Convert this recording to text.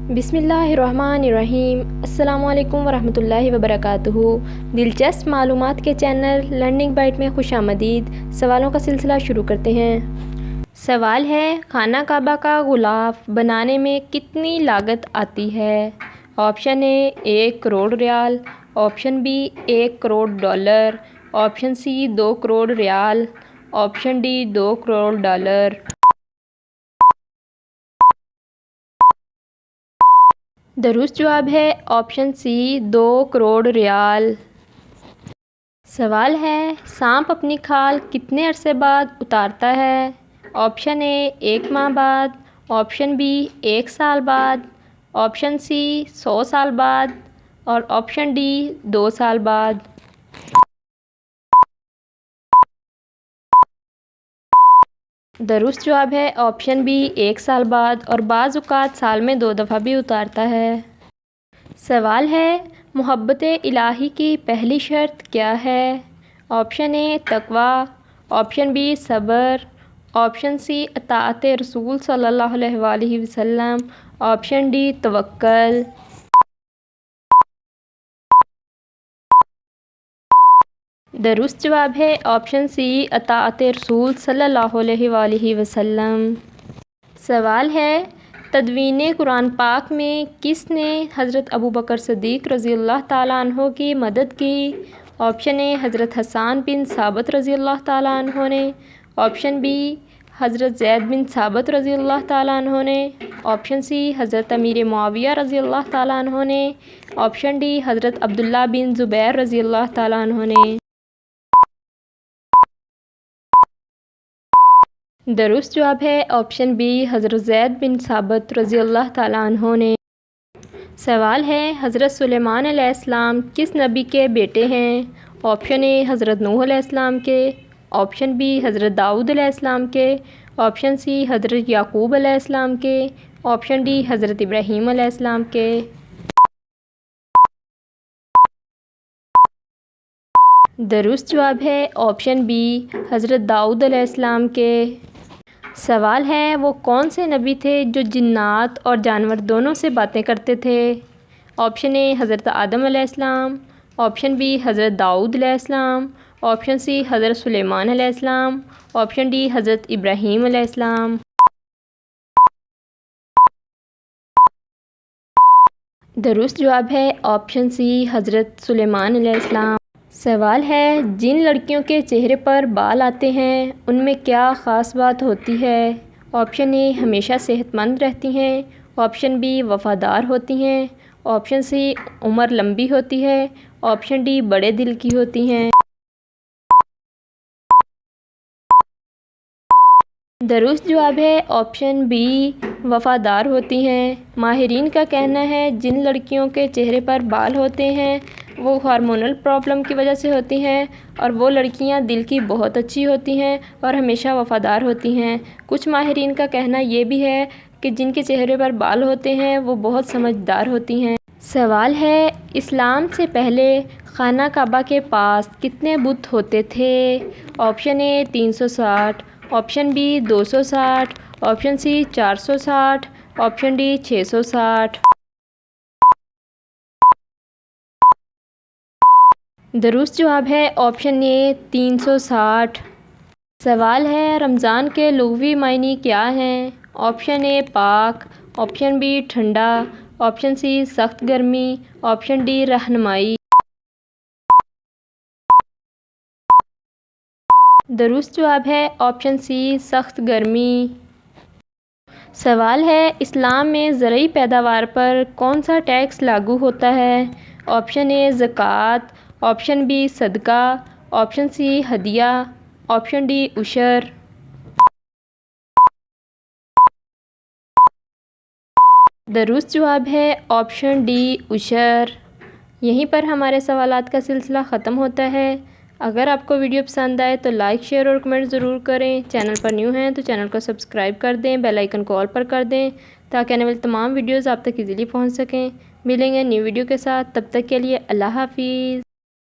बिस्मिल्लाहिर्रहमानिर्रहीम। अस्सलामु अलैकुम वरहमतुल्लाहि वबरकातुहू। दिलचस्प मालूमात के चैनल लर्निंग बाइट में खुशामदीद। सवालों का सिलसिला शुरू करते हैं। सवाल है, खाना काबा का गुलाफ बनाने में कितनी लागत आती है? Option A 1 crore riyal, option B 1 crore dollar, option C 2 crore riyal, option D 2 crore dollar. दुरुस्त जवाब है ऑप्शन सी 2 करोड़ रियाल। सवाल है, सांप अपनी खाल कितने अरसे बाद उतारता है? ऑप्शन ए 1 माह बाद, ऑप्शन बी 1 साल बाद, ऑप्शन सी 100 साल बाद और ऑप्शन डी 2 साल बाद। दुरुस्त जवाब है ऑप्शन बी 1 साल बाद और बाज़ औक़ात साल में 2 दफ़ा भी उतारता है। सवाल है, मोहब्बत इलाही की पहली शर्त क्या है? ऑप्शन ए तक़वा, ऑप्शन बी सब्र, ऑप्शन सी अताअत रसूल सल्लल्लाहु अलैहि वसल्लम, ऑप्शन डी तवक्कुल। दुरुस्त जवाब है ऑप्शन सी अताअत रसूल सल्लल्लाहु अलैहि वसल्लम। सवाल है, तदवीन कुरान पाक में किसने हज़रत अबू बकर सिद्दीक़ रज़ियल्लाहु ताला अन्हो की मदद की? ऑप्शन ए हज़रत हसन बिन साबित रज़ियल्लाहु ताला अन्हो ने, ऑप्शन बी हज़रत ज़ैद बिन साबित रज़ियल्लाहु ताला अन्हो ने, ऑप्शन सी हज़रत अमीर मुआविया रज़ियल्लाहु ताला अन्हो ने, ऑप्शन डी हज़रत अब्दुल्ला बिन ज़ुबैर रज़ियल्लाहु ताला अन्हो ने। दुरुस्त जवाब है ऑप्शन बी हज़रत ज़ैद बिन साबित रज़ियल्लाहु ताला अन्हो ने। सवाल है, हज़रत सुलेमान अलैहिस्सलाम किस नबी के बेटे हैं? ऑप्शन ए हज़रत नूह अलैहिस्सलाम के, ऑप्शन बी हज़रत दाऊद अलैहिस्सलाम के, ऑप्शन सी हज़रत याकूब अलैहिस्सलाम के, ऑप्शन डी हज़रत इब्राहीम अलैहिस्सलाम के। दुरुस्त जवाब है ऑप्शन बी हज़रत दाऊद अलैहिस्सलाम के। सवाल है, वो कौन से नबी थे जो जिन्नात और जानवर दोनों से बातें करते थे? ऑप्शन ए हज़रत आदम अलैहिस्सलाम, ऑप्शन बी हज़रत दाऊद अलैहिस्सलाम, ऑप्शन सी हज़रत सुलेमान अलैहिस्सलाम, ऑप्शन डी हज़रत इब्राहीम अलैहिस्सलाम। दुरुस्त जवाब है ऑप्शन सी हज़रत सुलेमान अलैहिस्सलाम। सवाल है, जिन लड़कियों के चेहरे पर बाल आते हैं उनमें क्या ख़ास बात होती है? ऑप्शन ए हमेशा सेहतमंद रहती हैं, ऑप्शन बी वफ़ादार होती हैं, ऑप्शन सी उम्र लंबी होती है, ऑप्शन डी बड़े दिल की होती हैं। दुरुस्त जवाब है ऑप्शन बी वफ़ादार होती हैं। माहिरीन का कहना है जिन लड़कियों के चेहरे पर बाल होते हैं वो हार्मोनल प्रॉब्लम की वजह से होती हैं और वो लड़कियां दिल की बहुत अच्छी होती हैं और हमेशा वफ़ादार होती हैं। कुछ माहिरीन का कहना ये भी है कि जिनके चेहरे पर बाल होते हैं वो बहुत समझदार होती हैं। सवाल है, इस्लाम से पहले खाना काबा के पास कितने बुत होते थे? Option A 360, option B 260, option C 460, option D 660। दुरुस्त जवाब है ऑप्शन ए 360। सवाल है, रमज़ान के लुग़वी मायने क्या हैं? ऑप्शन ए पाक, ऑप्शन बी ठंडा, ऑप्शन सी सख्त गर्मी, ऑप्शन डी रहनुमाई। दुरुस्त जवाब है ऑप्शन सी सख्त गर्मी। सवाल है, इस्लाम में ज़रई पैदावार पर कौन सा टैक्स लागू होता है? ऑप्शन ए ज़कात, ऑप्शन बी सदका, ऑप्शन सी हदिया, ऑप्शन डी उशर। दुरुस्त जवाब है ऑप्शन डी उशर। यहीं पर हमारे सवालात का सिलसिला ख़त्म होता है। अगर आपको वीडियो पसंद आए तो लाइक शेयर और कमेंट ज़रूर करें। चैनल पर न्यू हैं तो चैनल को सब्सक्राइब कर दें, बेल आइकन को ऑल पर कर दें ताकि आने वाली तमाम वीडियोज़ आप तक इजीली पहुंच सकें। मिलेंगे न्यू वीडियो के साथ, तब तक के लिए अल्लाह हाफिज़।